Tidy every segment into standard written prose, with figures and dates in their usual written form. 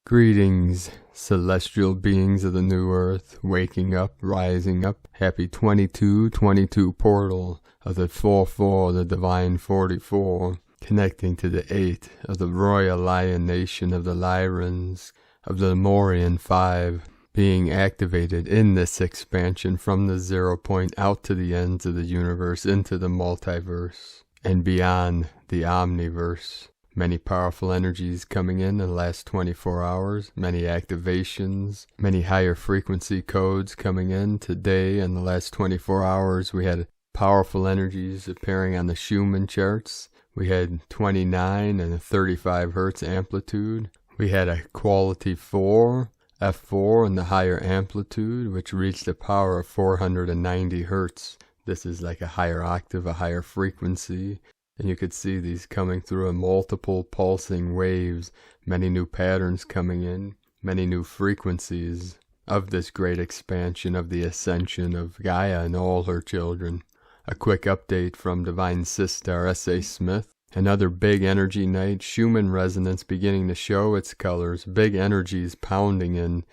Greetings, celestial beings of the new earth, waking up, rising up. Happy 2222 portal of the 4-4, the divine 44, connecting to the 8 of the royal lion nation of the Lyrans, of the Lemurian 5, being activated in this expansion from the 0 point out to the ends of the universe, into the multiverse, and beyond the omniverse. Many powerful energies coming in the last 24 hours, many activations, many higher frequency codes coming in today. In the last 24 hours, we had powerful energies appearing on the Schumann charts. We had 29 and a 35 hertz amplitude. We had a quality 4, F4 in the higher amplitude, which reached a power of 490 hertz. This is like a higher octave, a higher frequency. And you could see these coming through in multiple pulsing waves, many new patterns coming in, many new frequencies of this great expansion of the Ascension of Gaia and all her children. A quick update from Divine Sister S.A. Smith. Another big energy night, Schumann resonance beginning to show its colors, big energies pounding in.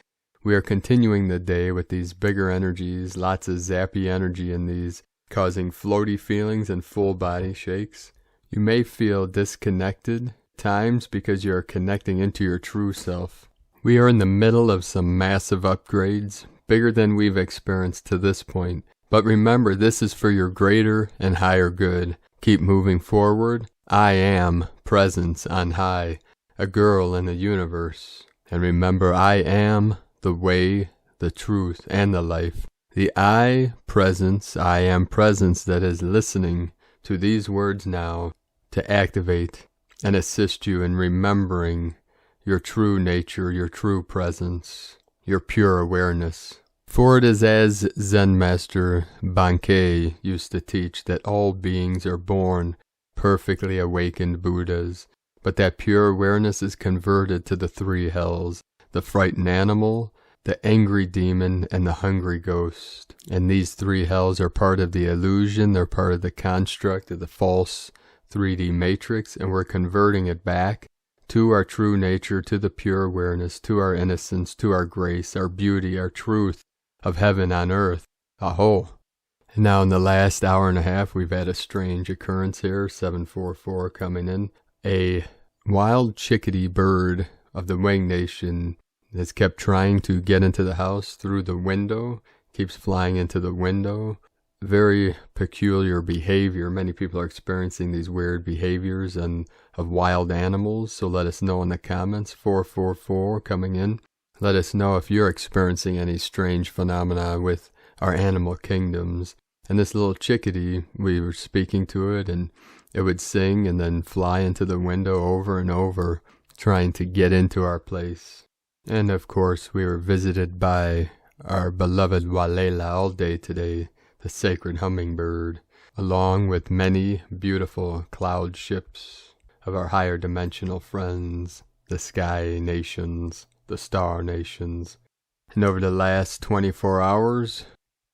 We are continuing the day with these bigger energies, lots of zappy energy in these, causing floaty feelings and full body shakes. You may feel disconnected times because you are connecting into your true self. We are in the middle of some massive upgrades, bigger than we've experienced to this point. But remember, this is for your greater and higher good. Keep moving forward. I am presence on high, a girl in the universe. And remember, I am the way, the truth, and the life. The I presence, I am presence that is listening to these words now to activate and assist you in remembering your true nature, your true presence, your pure awareness. For it is as Zen Master Bankei used to teach that all beings are born perfectly awakened Buddhas, but that pure awareness is converted to the 3 hells, the frightened animal, the angry demon, and the hungry ghost. And these 3 hells are part of the illusion, they're part of the construct of the false 3D matrix, and we're converting it back to our true nature, to the pure awareness, to our innocence, to our grace, our beauty, our truth of heaven on earth. Aho! And now in the last hour and a half, we've had a strange occurrence here, 744 coming in. A wild chickadee bird of the Wing Nation has kept trying to get into the house through the window, keeps flying into the window. Very peculiar behavior. Many people are experiencing these weird behaviors and of wild animals, so let us know in the comments. 444 coming in. Let us know if you're experiencing any strange phenomena with our animal kingdoms. And this little chickadee, we were speaking to it, and it would sing and then fly into the window over and over, trying to get into our place. And of course, we were visited by our beloved Walela all day today, the sacred hummingbird, along with many beautiful cloud ships of our higher dimensional friends, the sky nations, the star nations. And over the last 24 hours,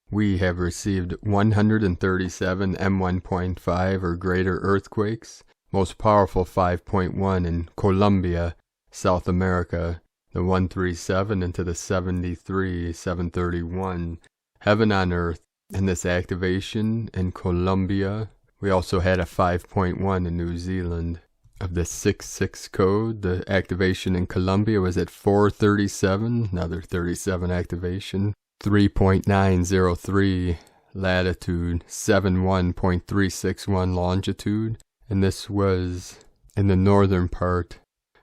we have received 137 M1.5 or greater earthquakes, most powerful 5.1 in Colombia, South America, the 137 into the 73, 731, heaven on earth. And this activation in Colombia, we also had a 5.1 in New Zealand. Of the 66 code, the activation in Colombia was at 437, another 37 activation. 3.903 latitude, 71.361 longitude. And this was in the northern part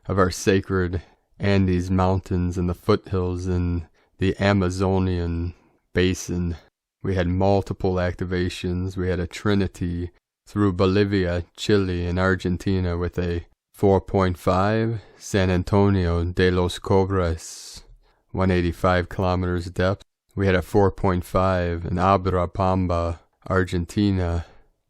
of our sacred Andes Mountains and the foothills in the Amazonian basin. We had multiple activations. We had a trinity through Bolivia, Chile, and Argentina with a 4.5, San Antonio de los Cobras, 185 kilometers depth. We had a 4.5 in Abrapamba, Argentina,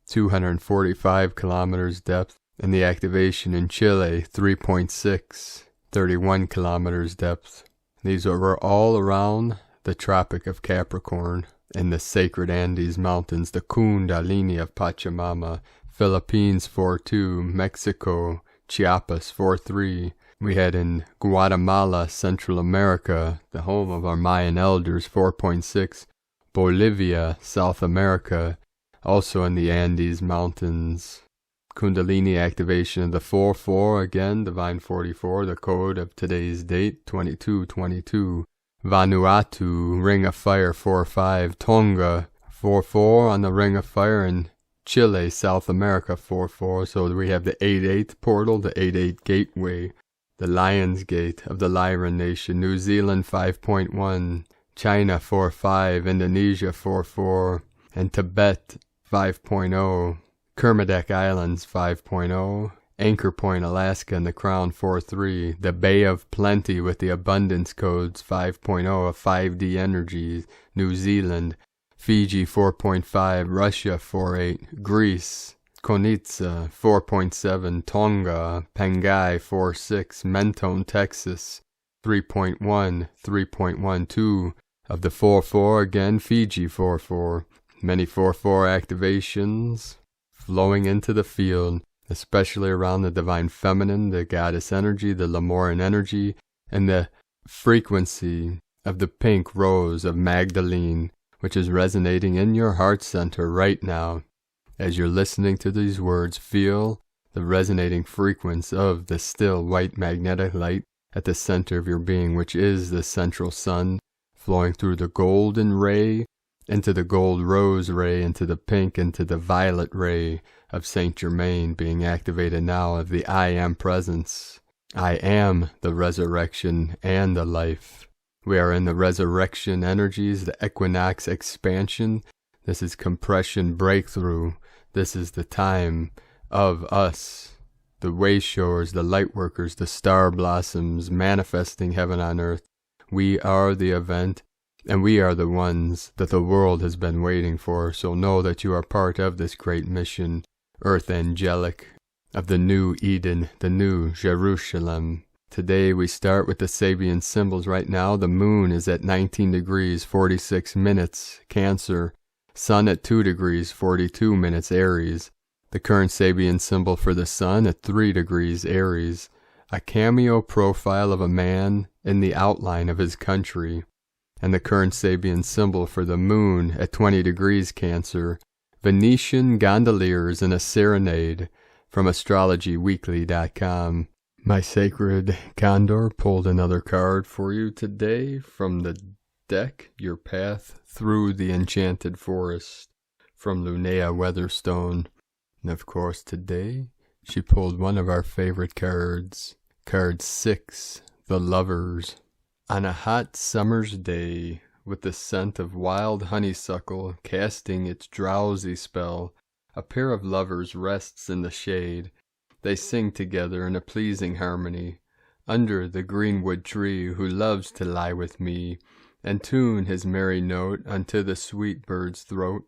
245 kilometers depth. And the activation in Chile, 3.6, 31 kilometers depth. These were all around the Tropic of Capricorn. In the sacred Andes Mountains, the Kundalini of Pachamama, Philippines 4.2, Mexico, Chiapas 4.3, We had in Guatemala, Central America, the home of our Mayan elders, 4.6. Bolivia, South America, also in the Andes Mountains. Kundalini activation of the 4-4, again, Divine 44, the code of today's date, 2222. Vanuatu, Ring of Fire, 4-5. Tonga, 4-4 on the Ring of Fire, and Chile, South America, 4-4. So we have the 8-8 portal, the 8-8 gateway, the Lion's Gate of the Lyran Nation. New Zealand, 5.1. China, 4-5. Indonesia, 4-4. And Tibet, 5.0. Kermadec Islands, 5.0. Anchor Point, Alaska, and the Crown, 4-3. The Bay of Plenty with the Abundance Codes, 5.0 of 5D Energies. New Zealand. Fiji, 4.5. Russia, 4.8. Greece. Konitsa, 4.7. Tonga. Pangai, 4.6. Mentone, Texas, 3.1. 3.12 of the 4-4. Again, Fiji, 4-4. Many 4-4 activations flowing into the field, especially around the Divine Feminine, the Goddess energy, the Lemurian energy, and the frequency of the pink rose of Magdalene, which is resonating in your heart center right now. As you're listening to these words, feel the resonating frequency of the still white magnetic light at the center of your being, which is the central sun, flowing through the golden ray, into the gold rose ray, into the pink, into the violet ray of Saint Germain, being activated now of the I Am presence. I am the resurrection and the life. We are in the resurrection energies, the equinox expansion. This is compression breakthrough. This is the time of us, the Wayshowers, the lightworkers, the star blossoms, manifesting heaven on earth. We are the event, and we are the ones that the world has been waiting for. So know that you are part of this great mission, earth angelic, of the new Eden, the new Jerusalem. Today we start with the Sabian symbols. Right now the moon is at 19 degrees, 46 minutes, Cancer. Sun at 2 degrees, 42 minutes, Aries. The current Sabian symbol for the sun at 3 degrees, Aries. A cameo profile of a man in the outline of his country. And the current Sabian symbol for the moon at 20 degrees, Cancer. Venetian gondoliers in a serenade, from astrologyweekly.com. My sacred Condor pulled another card for you today from the deck, Your Path Through the Enchanted Forest, from Linnea Weatherstone. And of course today she pulled one of our favorite cards, card 6, The Lovers. On a hot summer's day, with the scent of wild honeysuckle casting its drowsy spell, a pair of lovers rests in the shade. They sing together in a pleasing harmony, under the greenwood tree, who loves to lie with me, and tune his merry note unto the sweet bird's throat.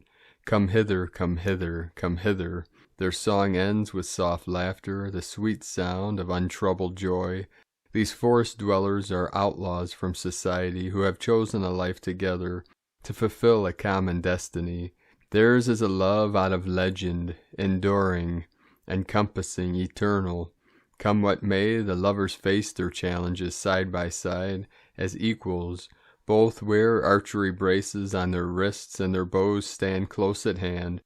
Come hither, come hither, come hither. Their song ends with soft laughter, the sweet sound of untroubled joy. These forest dwellers are outlaws from society, who have chosen a life together to fulfill a common destiny. Theirs is a love out of legend, enduring, encompassing, eternal. Come what may, the lovers face their challenges side by side, as equals. Both wear archery braces on their wrists, and their bows stand close at hand.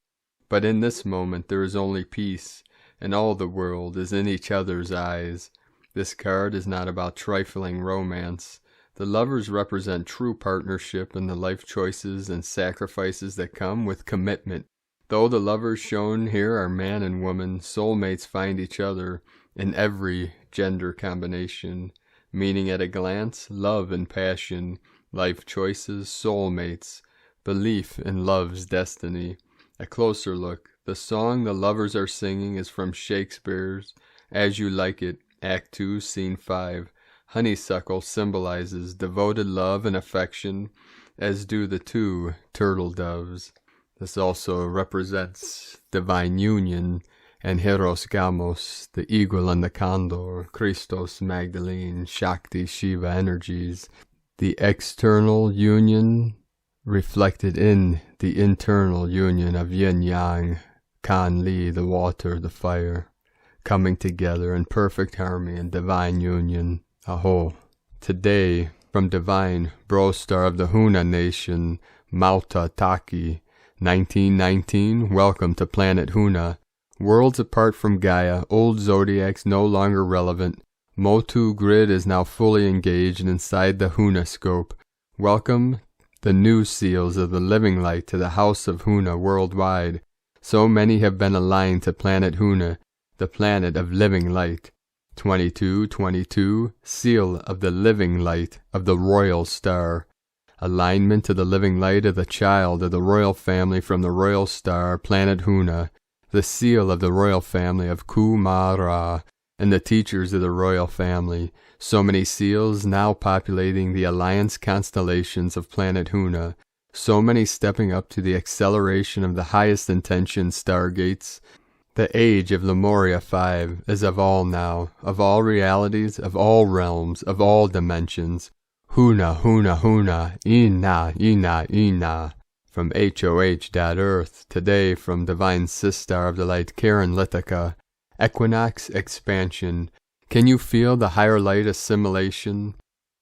But in this moment there is only peace, and all the world is in each other's eyes. This card is not about trifling romance. The lovers represent true partnership in the life choices and sacrifices that come with commitment. Though the lovers shown here are man and woman, soulmates find each other in every gender combination, meaning at a glance, love and passion, life choices, soulmates, belief in love's destiny. A closer look. The song the lovers are singing is from Shakespeare's As You Like It, Act 2, Scene 5. Honeysuckle symbolizes devoted love and affection, as do the two turtle doves. This also represents divine union and Hieros, Gamos, the eagle and the Condor, Christos, Magdalene, Shakti, Shiva energies. The external union reflected in the internal union of yin-yang, Kan, Li, the water, the fire. coming together in perfect harmony and divine union. Aho. Today, from Divine Brostar of the Huna Nation, Malta Taki, 1919, welcome to planet Huna. Worlds apart from Gaia, old zodiacs no longer relevant. Motu grid is now fully engaged inside the Huna scope. Welcome the new seals of the living light to the house of Huna worldwide. So many have been aligned to planet Huna, the planet of living light. 2222, seal of the living light of the royal star. Alignment to the living light of the child of the royal family from the royal star, planet Huna, the seal of the royal family of Kumara, and the teachers of the royal family. So many seals now populating the alliance constellations of planet Huna. So many stepping up to the acceleration of the highest intention stargates. The age of Lemuria 5 is of all now, of all realities, of all realms, of all dimensions. Huna, Huna, Huna, Ina, Ina, Ina. From HOH.Earth, today from Divine Sistar of the Light, Karen Lithica. Equinox expansion. Can you feel the higher light assimilation?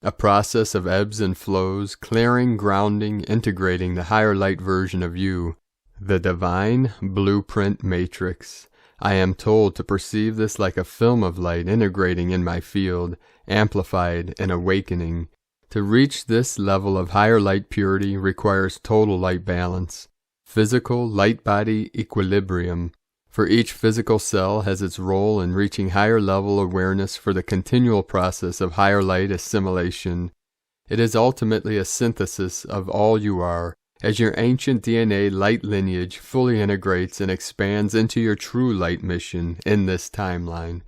A process of ebbs and flows, clearing, grounding, integrating the higher light version of you. The divine blueprint matrix. I am told to perceive this like a film of light integrating in my field, amplified and awakening. To reach this level of higher light purity requires total light balance, physical light-body equilibrium. For each physical cell has its role in reaching higher level awareness for the continual process of higher light assimilation. It is ultimately a synthesis of all you are, as your ancient DNA light lineage fully integrates and expands into your true light mission in this timeline.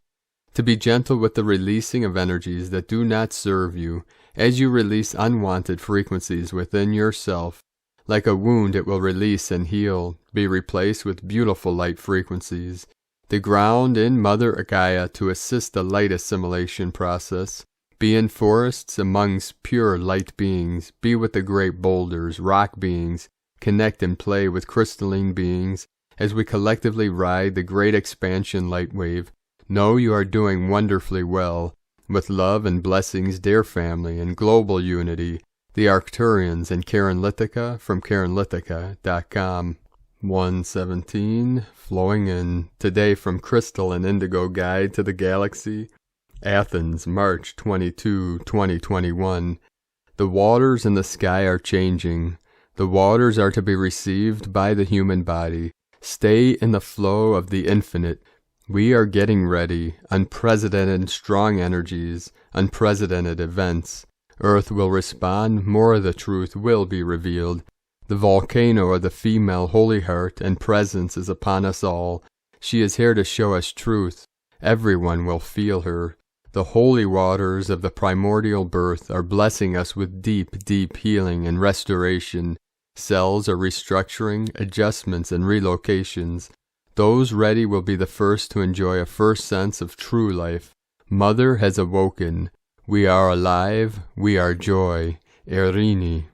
To be gentle with the releasing of energies that do not serve you, as you release unwanted frequencies within yourself. Like a wound it will release and heal, be replaced with beautiful light frequencies. The ground in Mother Gaia to assist the light assimilation process. Be in forests amongst pure light beings, be with the great boulders, rock beings, connect and play with crystalline beings, as we collectively ride the great expansion light wave. Know you are doing wonderfully well. With love and blessings, dear family, and global unity, the Arcturians and Karen Lithica from KarenLithica.com. 117, flowing in. Today from Crystal and Indigo Guide to the Galaxy. Athens, March 22, 2021. The waters in the sky are changing. The waters are to be received by the human body. Stay in the flow of the infinite. We are getting ready. Unprecedented strong energies, unprecedented events. Earth will respond. More of the truth will be revealed. The volcano of the female holy heart and presence is upon us all. She is here to show us truth. Everyone will feel her. The holy waters of the primordial birth are blessing us with deep, deep healing and restoration. Cells are restructuring, adjustments and relocations. Those ready will be the first to enjoy a first sense of true life. Mother has awoken. We are alive. We are joy. Erini.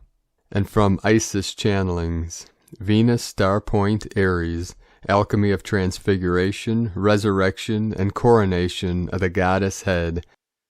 And from Isis Channelings, Venus Star Point Aries, Alchemy of Transfiguration, Resurrection, and Coronation of the Goddess Head.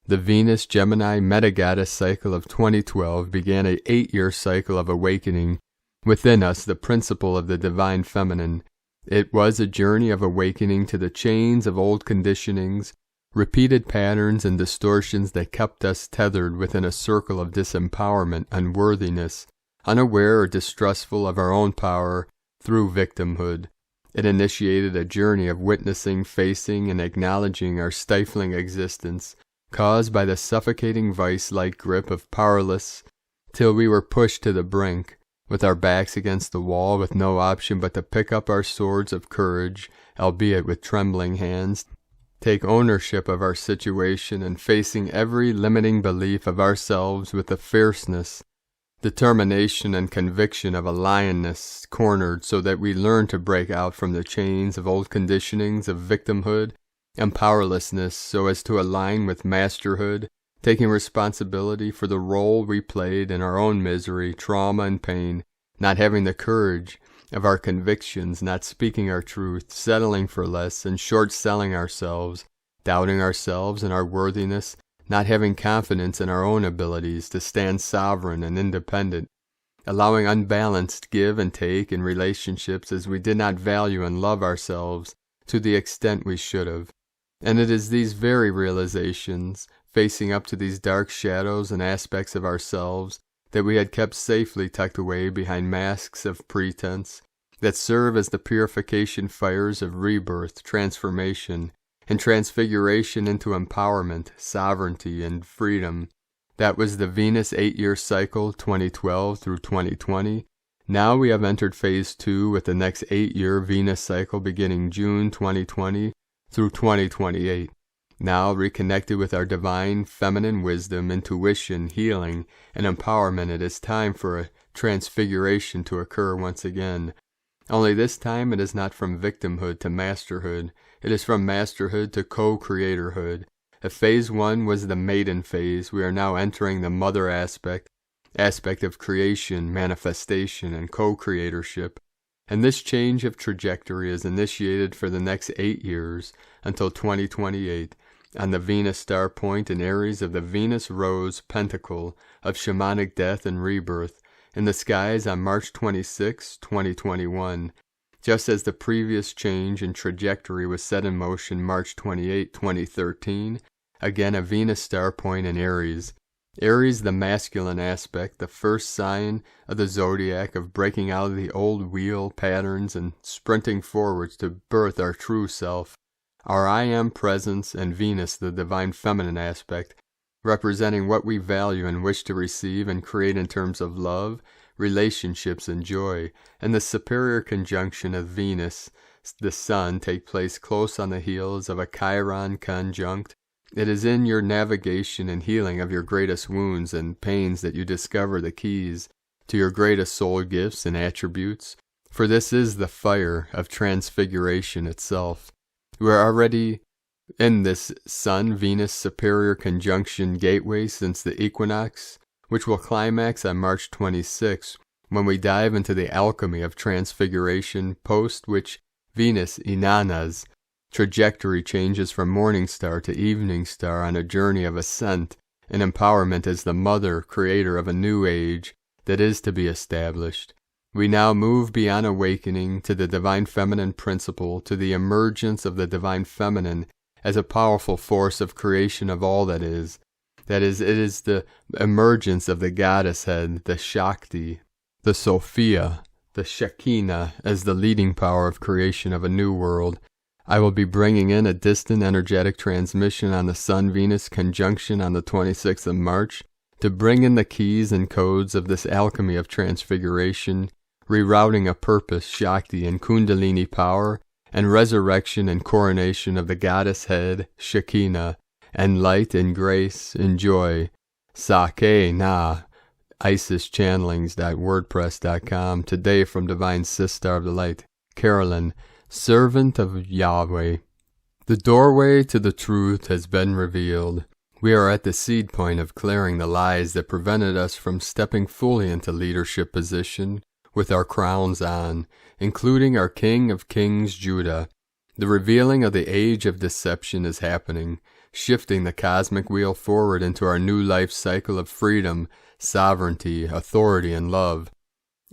The Venus-Gemini Meta-Goddess cycle of 2012 began an 8-year cycle of awakening within us the principle of the Divine Feminine. It was a journey of awakening to the chains of old conditionings, repeated patterns and distortions that kept us tethered within a circle of disempowerment, unworthiness, unaware or distrustful of our own power through victimhood. It initiated a journey of witnessing, facing, and acknowledging our stifling existence, caused by the suffocating vice-like grip of powerless, till we were pushed to the brink, with our backs against the wall, with no option but to pick up our swords of courage, albeit with trembling hands, take ownership of our situation, and facing every limiting belief of ourselves with the fierceness, determination, and conviction of a lioness cornered, so that we learn to break out from the chains of old conditionings of victimhood and powerlessness, so as to align with masterhood, taking responsibility for the role we played in our own misery, trauma, and pain, not having the courage of our convictions, not speaking our truth, settling for less, and short-selling ourselves, doubting ourselves and our worthiness, not having confidence in our own abilities to stand sovereign and independent, allowing unbalanced give and take in relationships as we did not value and love ourselves to the extent we should have. And it is these very realizations, facing up to these dark shadows and aspects of ourselves that we had kept safely tucked away behind masks of pretense, that serve as the purification fires of rebirth, transformation, and transfiguration into empowerment, sovereignty, and freedom. That was the Venus 8-year cycle, 2012 through 2020. Now we have entered phase 2 with the next 8-year Venus cycle beginning June 2020 through 2028. Now reconnected with our divine feminine wisdom, intuition, healing, and empowerment, it is time for a transfiguration to occur once again. Only this time it is not from victimhood to masterhood. It is from masterhood to co-creatorhood. If phase 1 was the maiden phase, we are now entering the mother aspect of creation, manifestation, and co-creatorship. And this change of trajectory is initiated for the next 8 years until 2028 on the Venus star point in Aries of the Venus Rose Pentacle of shamanic death and rebirth in the skies on March 26, 2021. Just as the previous change in trajectory was set in motion March 28, 2013, again a Venus star point in Aries. Aries, the masculine aspect, the first sign of the zodiac of breaking out of the old wheel patterns and sprinting forwards to birth our true self. Our I Am presence, and Venus, the divine feminine aspect, representing what we value and wish to receive and create in terms of love, relationships, and joy, and the superior conjunction of Venus, the Sun, take place close on the heels of a Chiron conjunct. It is in your navigation and healing of your greatest wounds and pains that you discover the keys to your greatest soul gifts and attributes, for this is the fire of transfiguration itself. We are already in this Sun-Venus superior conjunction gateway since the Equinox, which will climax on March 26, when we dive into the alchemy of transfiguration, post which Venus Inanna's trajectory changes from morning star to evening star on a journey of ascent and empowerment as the mother creator of a new age that is to be established. We now move beyond awakening to the divine feminine principle, to the emergence of the divine feminine as a powerful force of creation of all that is. That is, it is the emergence of the goddess head, the Shakti, the Sophia, the Shekinah, as the leading power of creation of a new world. I will be bringing in a distant energetic transmission on the Sun-Venus conjunction on the 26th of March to bring in the keys and codes of this alchemy of transfiguration, rerouting a purpose, Shakti, and Kundalini power, and resurrection and coronation of the goddess head, Shekinah, and light and grace and joy. Sake na, IsisChannelings.wordpress.com. Today from Divine Sister of the Light, Carolyn, servant of Yahweh. The doorway to the truth has been revealed. We are at the seed point of clearing the lies that prevented us from stepping fully into leadership position with our crowns on, including our King of Kings, Judah. The revealing of the age of deception is happening, shifting the cosmic wheel forward into our new life cycle of freedom, sovereignty, authority, and love.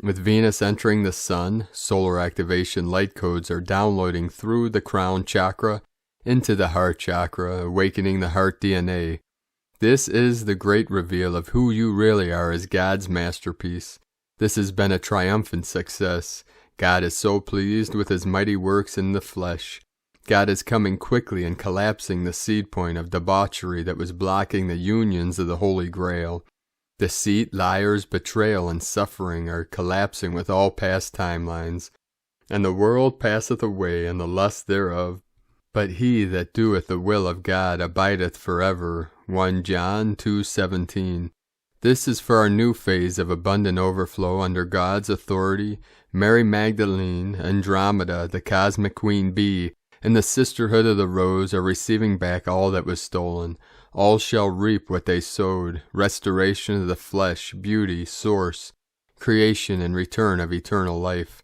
With Venus entering the Sun, solar activation light codes are downloading through the crown chakra into the heart chakra, awakening the heart DNA. This is the great reveal of who you really are as God's masterpiece. This has been a triumphant success. God is so pleased with his mighty works in the flesh. God is coming quickly and collapsing the seed point of debauchery that was blocking the unions of the Holy Grail. Deceit, liars, betrayal, and suffering are collapsing with all past timelines. And the world passeth away, and the lust thereof. But he that doeth the will of God abideth forever. 1 John 2:17. This is for our new phase of abundant overflow under God's authority. Mary Magdalene, Andromeda, the Cosmic Queen Bee, and the Sisterhood of the Rose are receiving back all that was stolen. All shall reap what they sowed, restoration of the flesh, beauty, source, creation, and return of eternal life.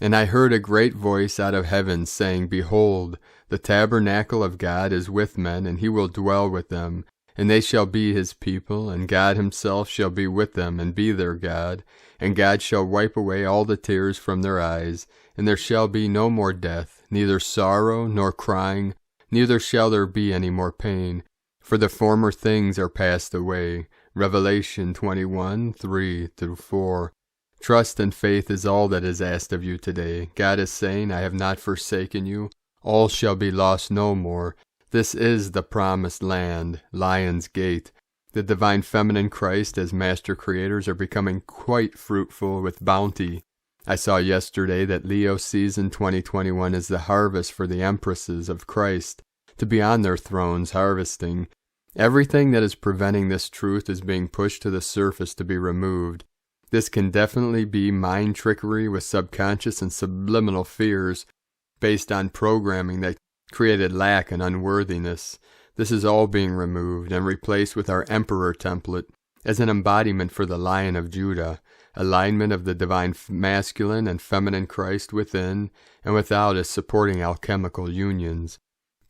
And I heard a great voice out of heaven saying, Behold, the tabernacle of God is with men, and he will dwell with them. And they shall be his people, and God himself shall be with them, and be their God. And God shall wipe away all the tears from their eyes, and there shall be no more death, neither sorrow nor crying, neither shall there be any more pain. For the former things are passed away. Revelation 21:3-4. Trust and faith is all that is asked of you today. God is saying, I have not forsaken you. All shall be lost no more. This is the promised land, Lion's Gate. The divine feminine Christ as master creators are becoming quite fruitful with bounty. I saw yesterday that Leo season 2021 is the harvest for the empresses of Christ to be on their thrones harvesting. Everything that is preventing this truth is being pushed to the surface to be removed. This can definitely be mind trickery with subconscious and subliminal fears based on programming that created lack and unworthiness. This is all being removed and replaced with our Emperor template as an embodiment for the Lion of Judah, alignment of the divine masculine and feminine Christ within and without as supporting alchemical unions,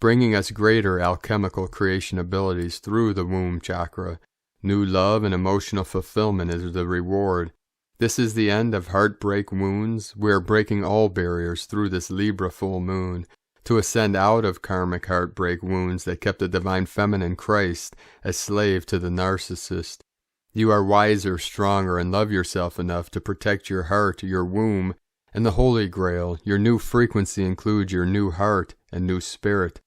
bringing us greater alchemical creation abilities through the womb chakra. New love and emotional fulfillment is the reward. This is the end of heartbreak wounds. We are breaking all barriers through this Libra full moon to ascend out of karmic heartbreak wounds that kept the divine feminine Christ a slave to the narcissist. You are wiser, stronger, and love yourself enough to protect your heart, your womb, and the Holy Grail. Your new frequency includes your new heart and new spirit.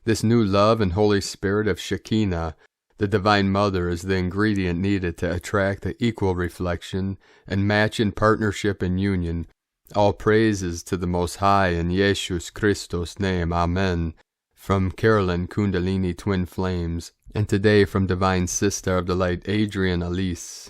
This new love and Holy Spirit of Shekinah, the Divine Mother, is the ingredient needed to attract the equal reflection and match in partnership and union. All praises to the Most High in Jesus Christos' name. Amen. From Carolyn Kundalini Twin Flames. And today from Divine Sister of the Light, Adrian Elise.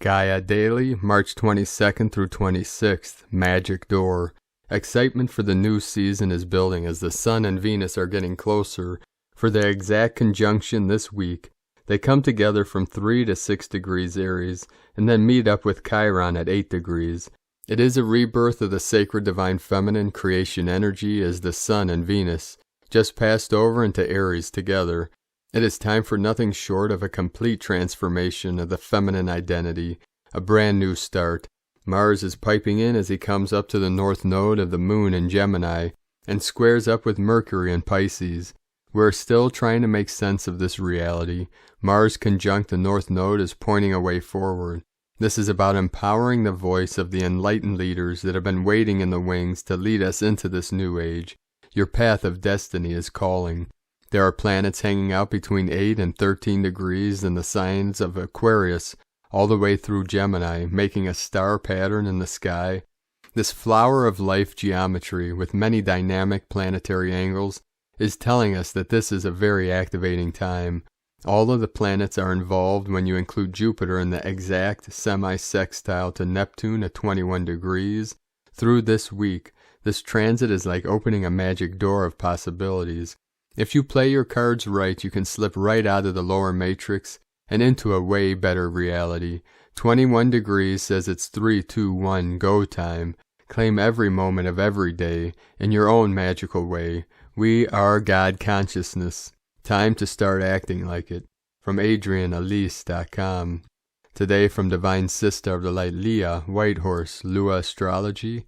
Gaia Daily, March 22nd through 26th. Magic Door. Excitement for the new season is building as the Sun and Venus are getting closer for their exact conjunction this week. They come together from 3 to 6 degrees Aries and then meet up with Chiron at 8 degrees. It is a rebirth of the sacred divine feminine creation energy as the Sun and Venus just passed over into Aries together. It is time for nothing short of a complete transformation of the feminine identity, a brand new start. Mars is piping in as he comes up to the north node of the moon in Gemini and squares up with Mercury in Pisces. We're still trying to make sense of this reality. Mars conjunct the north node is pointing a way forward. This is about empowering the voice of the enlightened leaders that have been waiting in the wings to lead us into this new age. Your path of destiny is calling. There are planets hanging out between 8 and 13 degrees in the signs of Aquarius, all the way through Gemini, making a star pattern in the sky. This flower of life geometry, with many dynamic planetary angles, is telling us that this is a very activating time. All of the planets are involved when you include Jupiter in the exact semi-sextile to Neptune at 21 degrees. Through this week, this transit is like opening a magic door of possibilities. If you play your cards right, you can slip right out of the lower matrix and into a way better reality. 21 degrees says it's 3, 2, 1, go time. Claim every moment of every day in your own magical way. We are God consciousness. Time to start acting like it. From AdrianElise.com. Today from Divine Sister of the Light, Leah Whitehorse, Lua Astrology.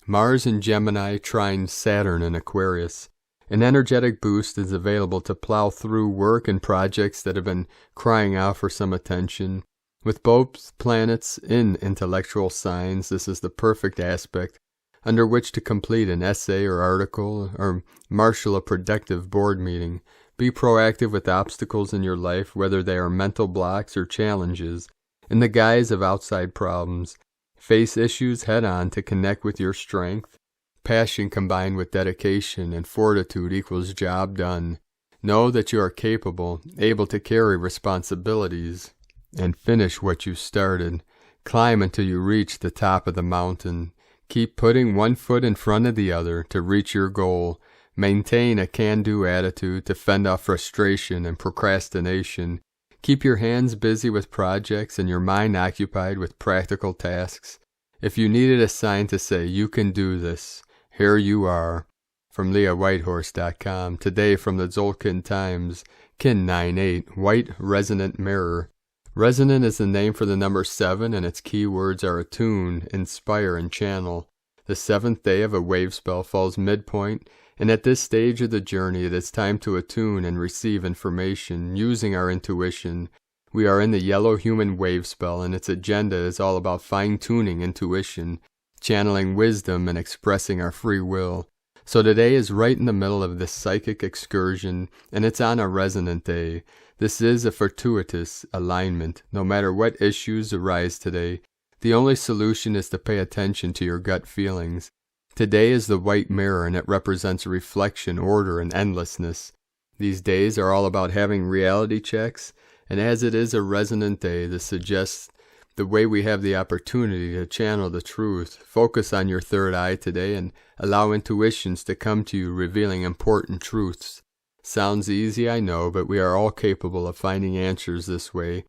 Mars in Gemini trine Saturn in Aquarius. An energetic boost is available to plow through work and projects that have been crying out for some attention. With both planets in intellectual signs, this is the perfect aspect under which to complete an essay or article or marshal a productive board meeting. Be proactive with obstacles in your life, whether they are mental blocks or challenges, in the guise of outside problems. Face issues head-on to connect with your strength. Passion combined with dedication and fortitude equals job done. Know that you are capable, able to carry responsibilities, and finish what you started. Climb until you reach the top of the mountain. Keep putting one foot in front of the other to reach your goal. Maintain a can-do attitude to fend off frustration and procrastination. Keep your hands busy with projects and your mind occupied with practical tasks. If you needed a sign to say, you can do this, here you are. From LeahWhitehorse.com, today from the Zolkin Times, Kin 98, White Resonant Mirror. Resonant is the name for the number 7, and its keywords are attune, inspire, and channel. The 7th day of a wave spell falls midpoint, and at this stage of the journey it is time to attune and receive information, using our intuition. We are in the yellow human wave spell, and its agenda is all about fine-tuning intuition, channeling wisdom, and expressing our free will. So today is right in the middle of this psychic excursion, and it's on a resonant day. This is a fortuitous alignment. No matter what issues arise today, the only solution is to pay attention to your gut feelings. Today is the white mirror, and it represents reflection, order, and endlessness. These days are all about having reality checks, and as it is a resonant day, this suggests the way we have the opportunity to channel the truth. Focus on your third eye today and allow intuitions to come to you, revealing important truths. Sounds easy, I know, but we are all capable of finding answers this way.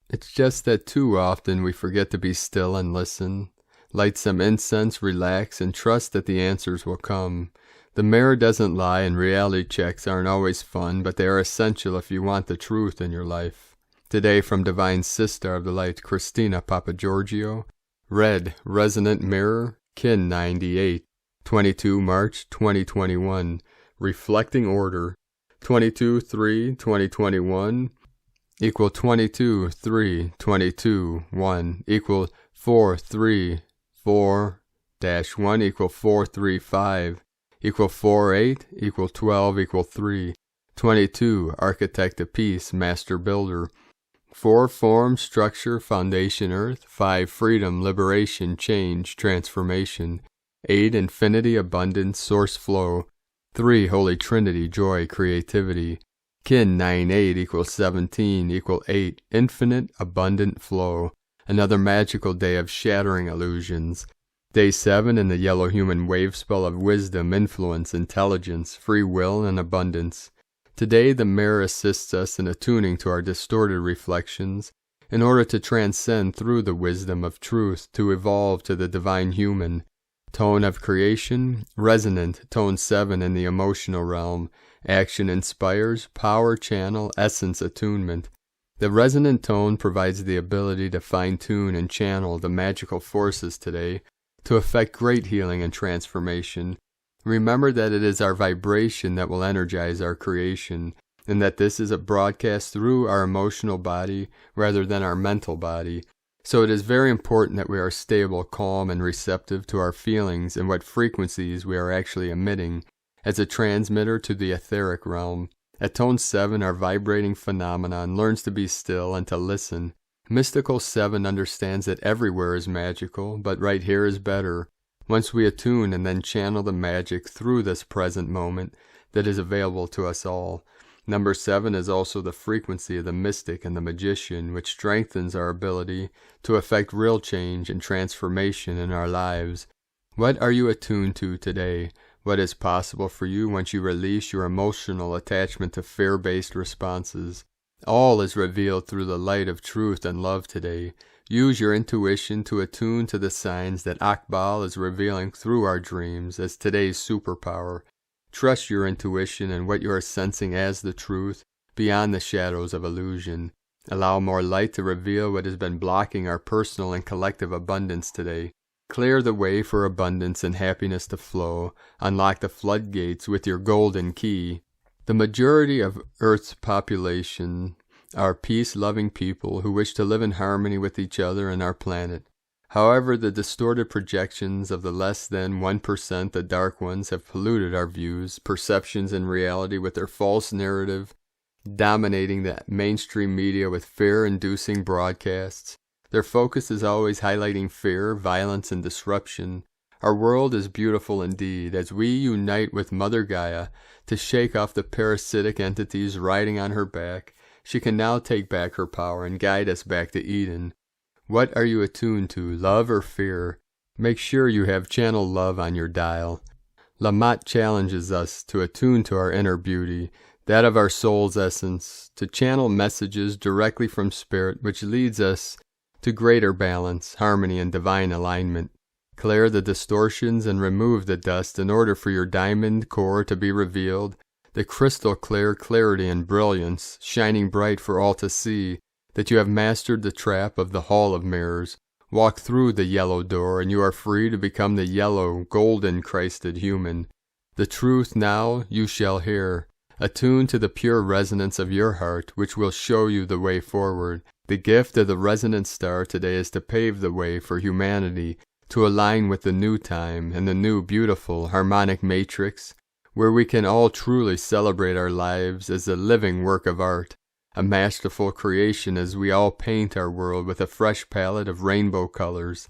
It's just that too often we forget to be still and listen. Light some incense, relax, and trust that the answers will come. The mirror doesn't lie, and reality checks aren't always fun, but they are essential if you want the truth in your life. Today from Divine Sister of the Light, Christina Papagiorgio. Red Resonant Mirror, Kin 98, 22 March 2021. Reflecting Order, 22-3-2021 equal 22-3-22-1 equal 4-3-4-1 equal 4-3-5 equal 4-8 equal 12 equal 3. 22 Architect of Peace, Master Builder. 4 Form, Structure, Foundation, Earth. 5 Freedom, Liberation, Change, Transformation. 8 Infinity, Abundance, Source Flow. 3 Holy Trinity, Joy, Creativity. Kin 9-8 equals 17 equal 8 Infinite, Abundant Flow. Another magical day of shattering illusions. Day 7 in the yellow human wave spell of wisdom, influence, intelligence, free will, and abundance. Today the mirror assists us in attuning to our distorted reflections in order to transcend through the wisdom of truth to evolve to the divine human. Tone of creation, resonant, tone 7 in the emotional realm. Action inspires, power channel, essence attunement. The resonant tone provides the ability to fine-tune and channel the magical forces today to effect great healing and transformation. Remember that it is our vibration that will energize our creation, and that this is a broadcast through our emotional body rather than our mental body. So it is very important that we are stable, calm, and receptive to our feelings and what frequencies we are actually emitting as a transmitter to the etheric realm. At tone 7, our vibrating phenomenon learns to be still and to listen. Mystical 7 understands that everywhere is magical, but right here is better. Once we attune and then channel the magic through this present moment that is available to us all. Number 7 is also the frequency of the mystic and the magician, which strengthens our ability to effect real change and transformation in our lives. What are you attuned to today? What is possible for you once you release your emotional attachment to fear-based responses? All is revealed through the light of truth and love today. Use your intuition to attune to the signs that Akbal is revealing through our dreams as today's superpower. Trust your intuition and what you are sensing as the truth, beyond the shadows of illusion. Allow more light to reveal what has been blocking our personal and collective abundance today. Clear the way for abundance and happiness to flow. Unlock the floodgates with your golden key. The majority of Earth's population are peace-loving people who wish to live in harmony with each other and our planet. However, the distorted projections of the less than 1%, the dark ones, have polluted our views, perceptions, and reality with their false narrative, dominating the mainstream media with fear-inducing broadcasts. Their focus is always highlighting fear, violence, and disruption. Our world is beautiful indeed, as we unite with Mother Gaia to shake off the parasitic entities riding on her back. She can now take back her power and guide us back to Eden. What are you attuned to, love or fear? Make sure you have channel love on your dial. Lamat challenges us to attune to our inner beauty, that of our soul's essence, to channel messages directly from Spirit, which leads us to greater balance, harmony, and divine alignment. Clear the distortions and remove the dust in order for your diamond core to be revealed, the crystal clear clarity and brilliance, shining bright for all to see, that you have mastered the trap of the Hall of Mirrors. Walk through the yellow door, and you are free to become the yellow, golden-Christed human. The truth now you shall hear. Attune to the pure resonance of your heart, which will show you the way forward. The gift of the resonant star today is to pave the way for humanity, to align with the new time and the new beautiful harmonic matrix, where we can all truly celebrate our lives as a living work of art, a masterful creation as we all paint our world with a fresh palette of rainbow colors.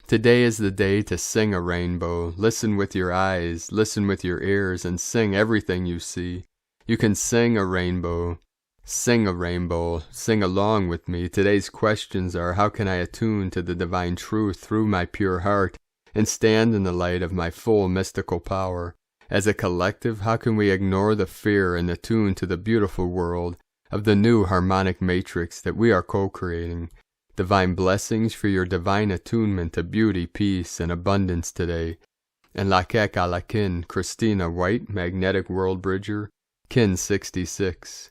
Today is the day to sing a rainbow. Listen with your eyes, listen with your ears, and sing everything you see. You can sing a rainbow. Sing a rainbow. Sing along with me. Today's questions are, how can I attune to the divine truth through my pure heart and stand in the light of my full mystical power? As a collective, how can we ignore the fear and attune to the beautiful world of the new harmonic matrix that we are co-creating? Divine blessings for your divine attunement to beauty, peace, and abundance today. And Lakek Alakin, Christina White, Magnetic World Bridger, Kin 66.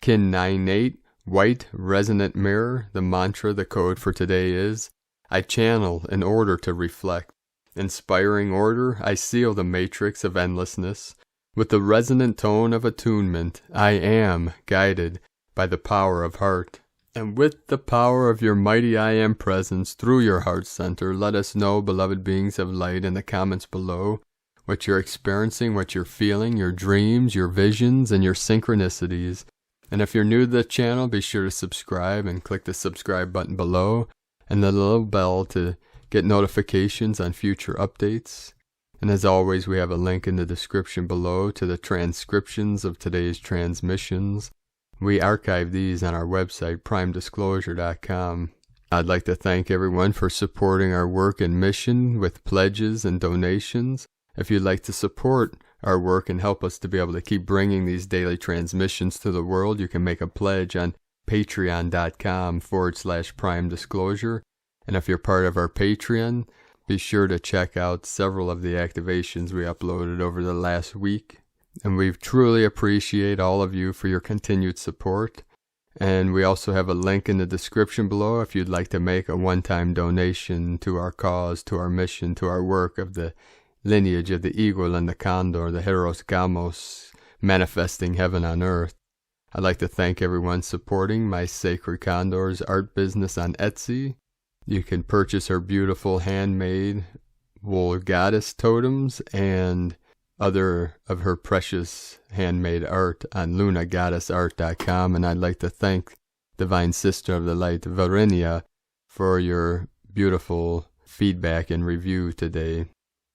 Kin 98, White Resonant Mirror. The mantra, the code for today is, I channel in order to reflect. Inspiring order, I seal the matrix of endlessness. With the resonant tone of attunement, I am guided by the power of heart. And with the power of your mighty I Am presence through your heart center, let us know, beloved beings of light, in the comments below, what you're experiencing, what you're feeling, your dreams, your visions, and your synchronicities. And if you're new to the channel, be sure to subscribe and click the subscribe button below and the little bell to get notifications on future updates. And as always, we have a link in the description below to the transcriptions of today's transmissions. We archive these on our website, primedisclosure.com. I'd like to thank everyone for supporting our work and mission with pledges and donations. If you'd like to support our work and help us to be able to keep bringing these daily transmissions to the world, you can make a pledge on patreon.com/primedisclosure. And if you're part of our Patreon, be sure to check out several of the activations we uploaded over the last week. And we truly appreciate all of you for your continued support. And we also have a link in the description below if you'd like to make a one-time donation to our cause, to our mission, to our work of the lineage of the eagle and the condor, the Hieros Gamos, manifesting heaven on earth. I'd like to thank everyone supporting my Sacred Condor's art business on Etsy. You can purchase her beautiful handmade wool goddess totems and other of her precious handmade art on lunagoddessart.com. And I'd like to thank Divine Sister of the Light, Varinia, for your beautiful feedback and review today.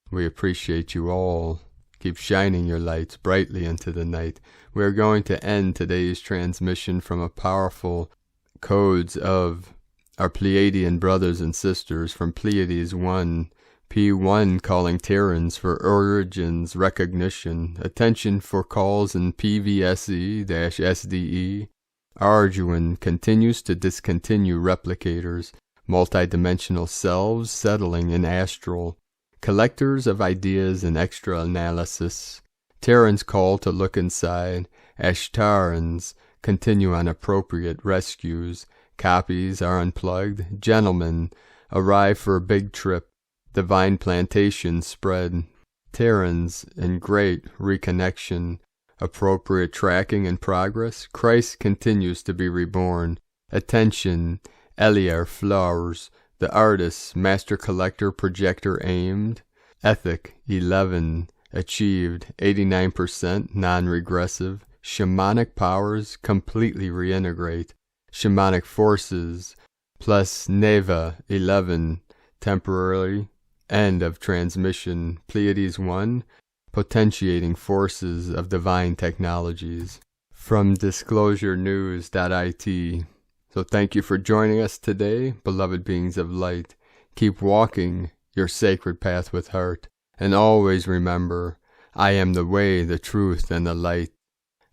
We appreciate you all. Keep shining your lights brightly into the night. We are going to end today's transmission from a powerful codes of our Pleiadian brothers and sisters from Pleiades 1, P1 calling Terrans for origins recognition, attention for calls in PVSE-SDE. Arduin continues to discontinue replicators, multidimensional selves settling in astral. Collectors of ideas and extra analysis. Terrans call to look inside. Ashtarans continue on appropriate rescues. Copies are unplugged. Gentlemen arrive for a big trip. Divine plantation spread. Terrans in great reconnection. Appropriate tracking in progress. Christ continues to be reborn. Attention. Eliar flowers. The artist, master collector, projector aimed. Ethic 11 achieved 89% non-regressive. Shamanic powers completely reintegrate. Shamanic forces plus Neva 11 temporarily end of transmission. Pleiades 1 potentiating forces of divine technologies. From disclosurenews.it. So thank you for joining us today, beloved beings of light. Keep walking your sacred path with heart. And always remember, I am the way, the truth, and the light.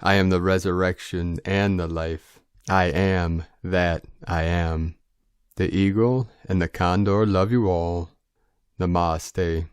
I am the resurrection and the life. I am that I am. The Eagle and the Condor love you all. Namaste.